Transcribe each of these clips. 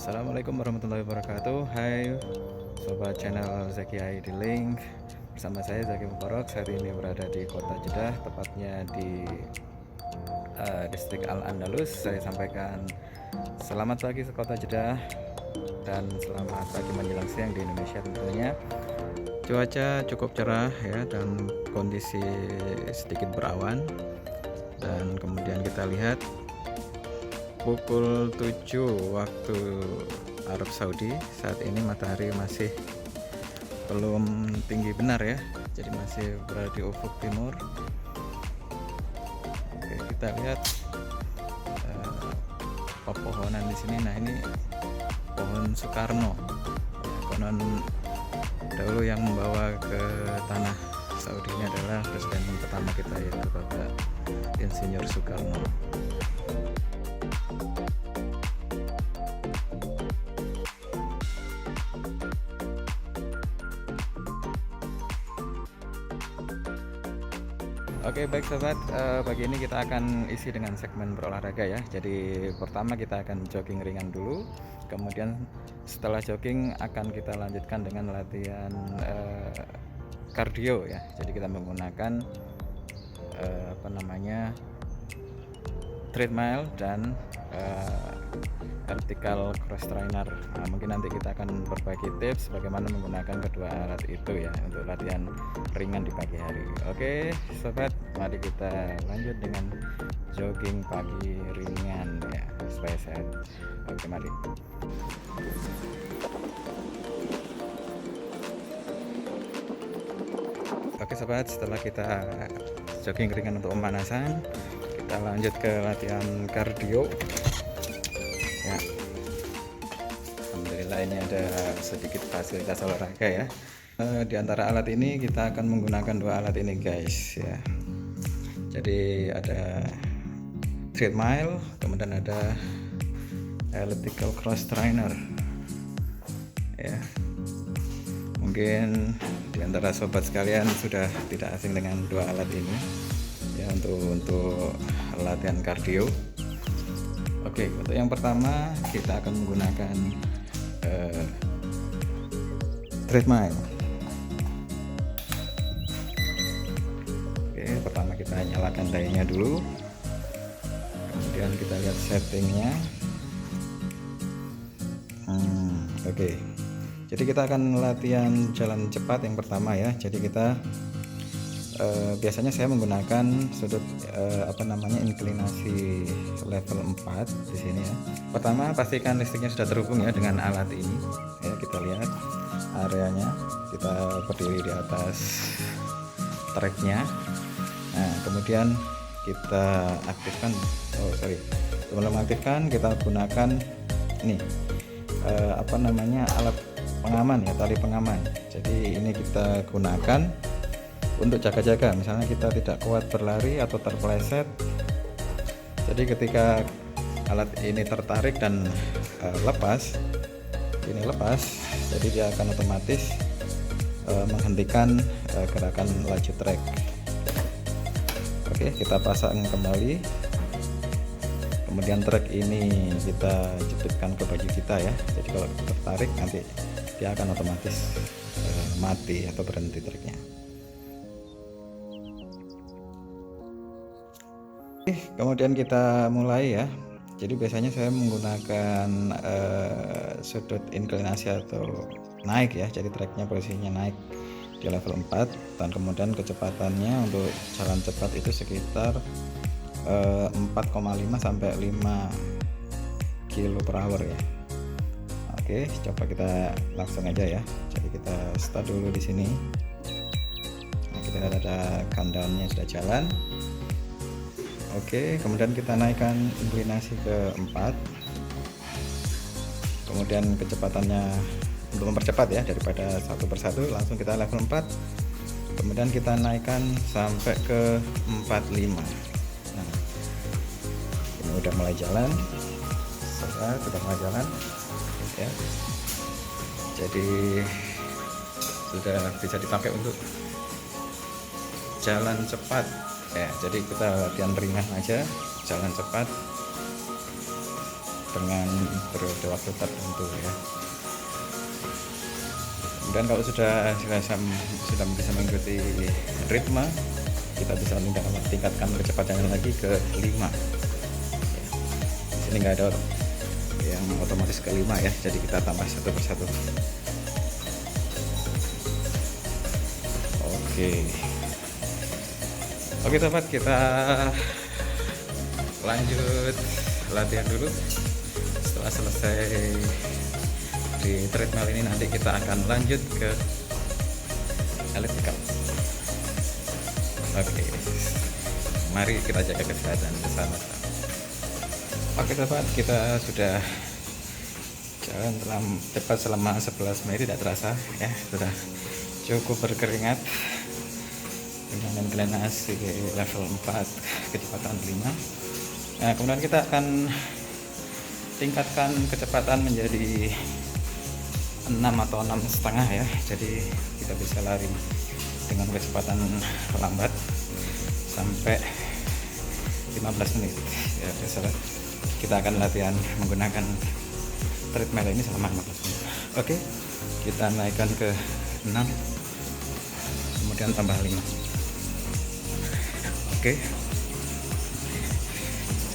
Assalamualaikum warahmatullahi wabarakatuh. Hai sobat channel Zaki ID Link. Bersama saya Zaki Mubarok. Saat ini berada di kota Jeddah, tepatnya di distrik Al Andalus. Saya sampaikan selamat pagi ke kota Jeddah dan selamat pagi menjelang siang di Indonesia tentunya. Cuaca cukup cerah ya, dan kondisi sedikit berawan. Dan kemudian kita lihat pukul 7 waktu Arab Saudi. Saat ini matahari masih belum tinggi benar ya, jadi masih berada di ufuk timur. Oke, kita lihat pepohonan di sini. Nah, ini pohon Soekarno. Konon dahulu yang membawa ke tanah Saudi ini adalah presiden pertama kita, yaitu Bapak Insinyur Soekarno. Oke, baik sobat, pagi ini kita akan isi dengan segmen berolahraga ya. Jadi pertama kita akan jogging ringan dulu, kemudian setelah jogging akan kita lanjutkan dengan latihan kardio ya. Jadi kita menggunakan treadmill dan vertical cross trainer. Nah, mungkin nanti kita akan berbagi tips bagaimana menggunakan kedua alat itu ya untuk latihan ringan di pagi hari. Oke sobat, mari kita lanjut dengan jogging pagi ringan ya, supaya sehat. Oke, mari. Oke sobat, setelah kita jogging ringan untuk pemanasan, kita lanjut ke latihan kardio ya. Alhamdulillah ini ada sedikit fasilitas olahraga ya. Di antara alat ini kita akan menggunakan dua alat ini guys ya. Jadi ada treadmill, kemudian ada elliptical cross trainer ya. Mungkin di antara sobat sekalian sudah tidak asing dengan dua alat ini ya, untuk latihan kardio. Oke, untuk yang pertama kita akan menggunakan treadmill. Oke, pertama kita nyalakan dayanya dulu, kemudian kita lihat settingnya. Oke, jadi kita akan latihan jalan cepat yang pertama ya. Jadi kita biasanya saya menggunakan sudut inklinasi level 4 di sini ya. Pertama pastikan listriknya sudah terhubung ya dengan alat ini ya. Kita lihat areanya, kita berdiri di atas tracknya. Nah, kemudian kita aktifkan, sebelum aktifkan kita gunakan ini alat pengaman ya, tali pengaman. Jadi ini kita gunakan untuk jaga-jaga, misalnya kita tidak kuat berlari atau terpeleset. Jadi ketika alat ini tertarik dan lepas, jadi dia akan otomatis menghentikan gerakan laju trek. Oke, kita pasang kembali, kemudian trek ini kita jepitkan ke baju kita ya. Jadi kalau tertarik nanti dia akan otomatis mati atau berhenti treknya. Kemudian kita mulai ya. Jadi biasanya saya menggunakan sudut inklinasi atau naik ya. Jadi treknya posisinya naik di level 4, dan kemudian kecepatannya untuk jalan cepat itu sekitar 4,5 sampai 5 kilo per hour ya. Oke, coba kita langsung aja ya. Jadi kita start dulu di sini. Nah, kita lihat ada countdownnya sudah jalan. Oke, kemudian kita naikkan inklinasi ke 4, kemudian kecepatannya untuk mempercepat ya, daripada satu persatu langsung kita level 4, kemudian kita naikkan sampai ke 45. Nah, ini udah mulai jalan, sudah mulai jalan ya. Jadi sudah bisa dipakai untuk jalan cepat ya. Jadi kita latihan ringan aja, jalan cepat dengan periode waktu tertentu ya. Dan kalau sudah bisa mengikuti ritme, kita bisa tingkatkan kecepatannya lagi ke 5. Di sini nggak ada yang otomatis ke 5 ya, jadi kita tambah satu persatu. Oke sobat, kita lanjut latihan dulu. Setelah selesai di treadmill ini, nanti kita akan lanjut ke elliptical. Oke, mari kita jaga kesehatan bersama-sama. Oke sobat, kita sudah jalan cepat selama 11 menit, tidak terasa ya, sudah cukup berkeringat dengan inklinasi level 4, kecepatan 5. Nah, kemudian kita akan tingkatkan kecepatan menjadi 6 atau 6,5 ya, jadi kita bisa lari dengan kecepatan lambat sampai 15 menit ya sobat. Kita akan latihan menggunakan treadmill ini selama 15 menit. Oke, kita naikkan ke 6, kemudian tambah 5. Oke,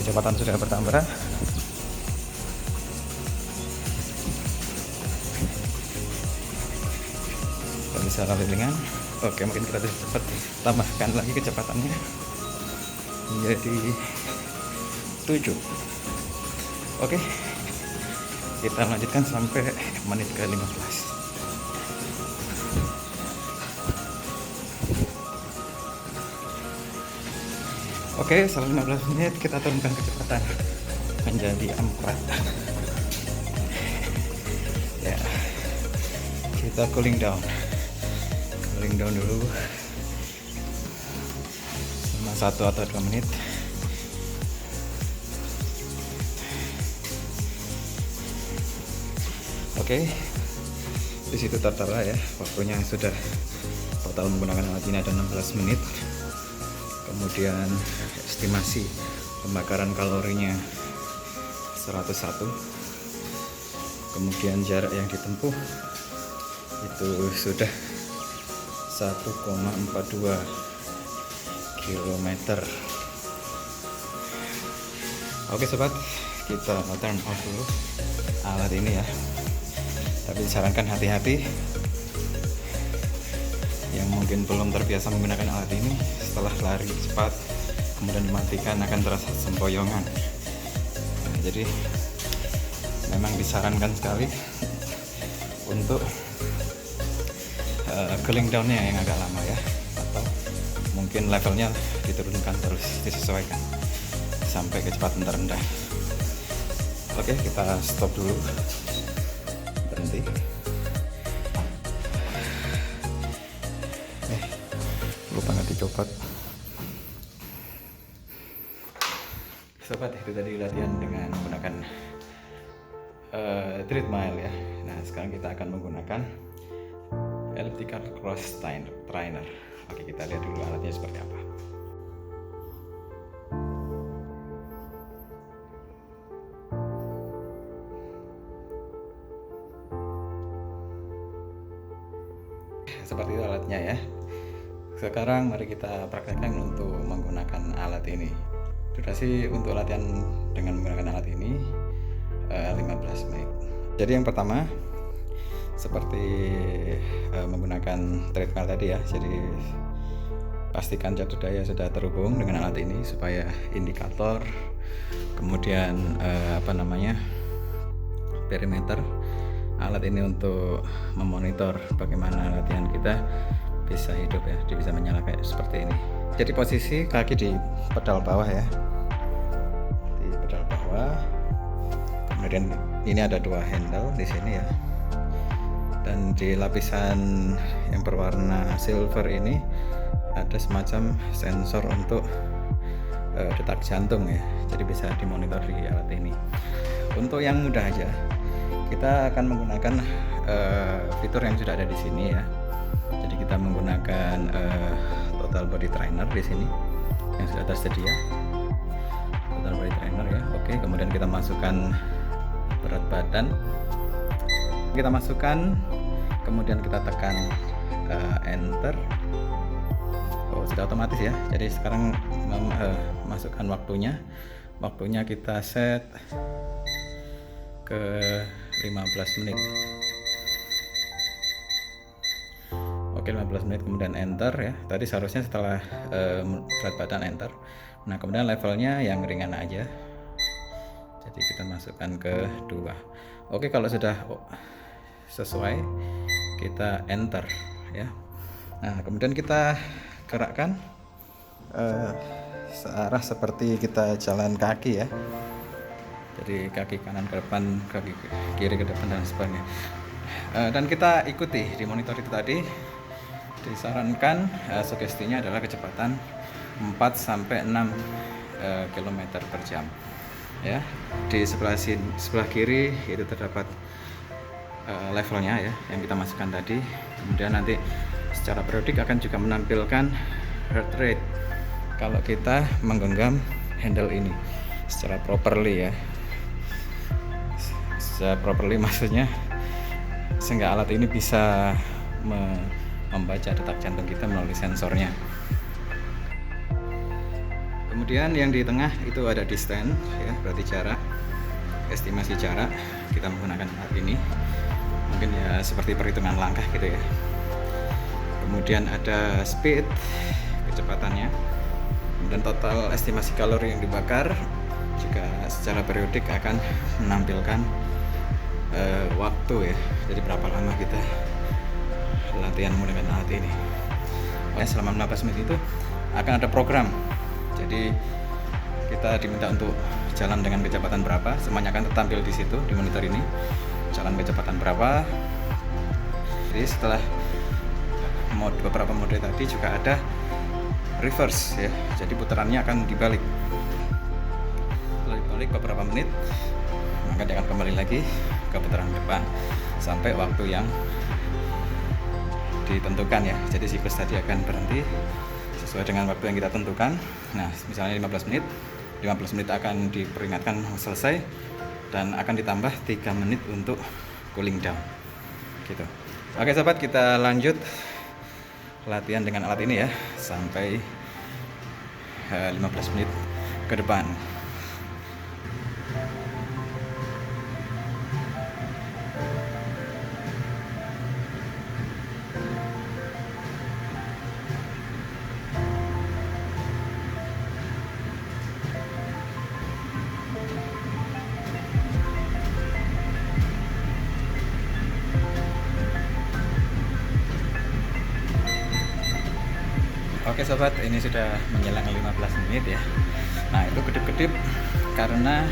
kecepatan sudah bertambah. Kita bisa lari ringan. Oke, mungkin kita bisa cepat tambahkan lagi kecepatannya menjadi 7. Oke, kita lanjutkan sampai menit ke 15. Oke, setelah 15 menit kita turunkan kecepatan menjadi 4. Ya, kita cooling down dulu selama 1 atau 2 menit. Oke, di situ tertera ya waktunya sudah total menggunakan alat ini ada 16 menit. Kemudian estimasi pembakaran kalorinya 101. Kemudian jarak yang ditempuh itu sudah 1,42 km. Oke sobat, kita turn off dulu alat ini ya. Tapi disarankan hati-hati yang mungkin belum terbiasa menggunakan alat ini, setelah lari cepat kemudian dimatikan akan terasa sempoyongan. Nah, jadi memang disarankan sekali untuk cooling down-nya yang agak lama ya, atau mungkin levelnya diturunkan terus, disesuaikan sampai kecepatan terendah. Oke, kita stop dulu, berhenti. Lupa nggak dicopot. Sobat, itu tadi latihan dengan menggunakan treadmill ya. Nah, sekarang kita akan menggunakan elliptical cross trainer. Oke, kita lihat dulu alatnya seperti apa. Seperti itu alatnya ya. Sekarang mari kita praktekkan untuk menggunakan alat ini. Durasi untuk latihan dengan menggunakan alat ini 15 menit. Jadi yang pertama seperti menggunakan treadmill tadi ya. Jadi pastikan jatuh daya sudah terhubung dengan alat ini supaya indikator, kemudian perimeter alat ini untuk memonitor bagaimana latihan kita bisa hidup ya, dia bisa menyala kayak seperti ini. Jadi posisi kaki di pedal bawah ya, di pedal bawah. Kemudian ini ada 2 handle di sini ya, dan di lapisan yang berwarna silver ini ada semacam sensor untuk detak jantung ya, jadi bisa dimonitor di alat ini. Untuk yang mudah aja, kita akan menggunakan fitur yang sudah ada di sini ya. Jadi kita menggunakan total body trainer di sini yang sudah tersedia, total body trainer ya. Oke, kemudian kita masukkan berat badan. Kita masukkan, kemudian kita tekan enter. Sudah otomatis ya. Jadi sekarang masukkan waktunya kita set ke 15 menit. Oke, 15 menit, kemudian enter ya. Tadi seharusnya setelah berat badan enter. Nah, kemudian levelnya yang ringan aja. Jadi kita masukkan ke 2. Oke, kalau sudah sesuai kita enter ya. Nah, kemudian kita gerakkan searah seperti kita jalan kaki ya. Jadi kaki kanan ke depan, kaki kiri ke depan, dan sebagainya. Dan kita ikuti di monitor itu tadi. Disarankan sugestinya adalah kecepatan 4-6 km per jam ya. Di sebelah kiri itu terdapat levelnya ya yang kita masukkan tadi. Kemudian nanti secara periodik akan juga menampilkan heart rate kalau kita menggenggam handle ini secara properly ya. Secara properly maksudnya sehingga alat ini bisa membaca detak jantung kita melalui sensornya. Kemudian yang di tengah itu ada distance ya, berarti jarak, estimasi jarak. Kita menggunakan alat ini, mungkin ya seperti perhitungan langkah gitu ya. Kemudian ada speed, kecepatannya, dan total estimasi kalori yang dibakar juga secara periodik akan menampilkan waktu ya. Jadi berapa lama kita latihan menggunakan alat ini. Selama 15 menit itu akan ada program. Jadi kita diminta untuk jalan dengan kecepatan berapa, semuanya akan tertampil di situ di monitor ini. Jalan kecepatan berapa. Jadi setelah beberapa mode tadi juga ada reverse ya. Jadi putarannya akan dibalik. Setelah dibalik beberapa menit, maka dia akan kembali lagi ke putaran depan sampai waktu yang ditentukan ya. Jadi siklus tadi akan berhenti sesuai dengan waktu yang kita tentukan. Nah, misalnya 15 menit akan diperingatkan selesai dan akan ditambah 3 menit untuk cooling down gitu. Oke sobat, kita lanjut latihan dengan alat ini ya sampai 15 menit ke depan. Oke sobat, ini sudah menjelang 15 menit ya. Nah, itu kedip-kedip karena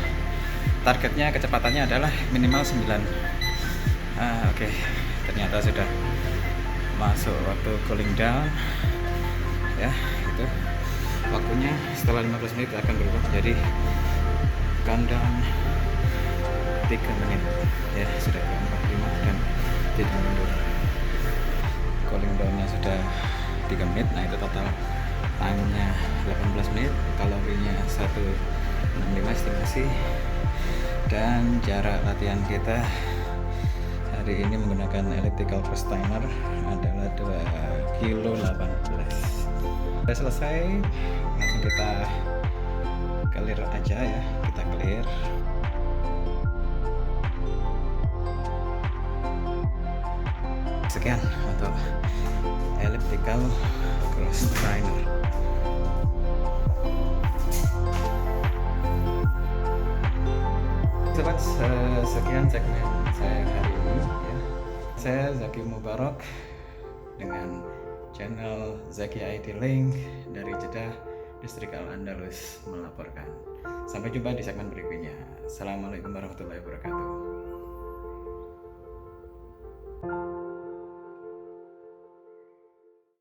targetnya kecepatannya adalah minimal 9. Oke, ternyata sudah masuk waktu cooling down ya. Itu waktunya setelah 15 menit akan berubah menjadi countdown 3 menit ya. Sudah ke 45 dan tidak mundur. Cooling downnya sudah 3 menit. Nah, itu total time-nya 18 menit, kalorinya 165 estimasi, dan jarak latihan kita hari ini menggunakan elliptical cross timer adalah 2,18 kg. Sudah selesai, langsung kita clear aja ya. Kita clear. Sekian untuk elliptical cross trainer. Sobat, sekian segmen saya hari ini ya. Saya Zaki Mubarak dengan channel Zaki IT Link dari Jeddah, Distrik Al-Andalus melaporkan. Sampai jumpa di segmen berikutnya. Assalamualaikum warahmatullahi wabarakatuh.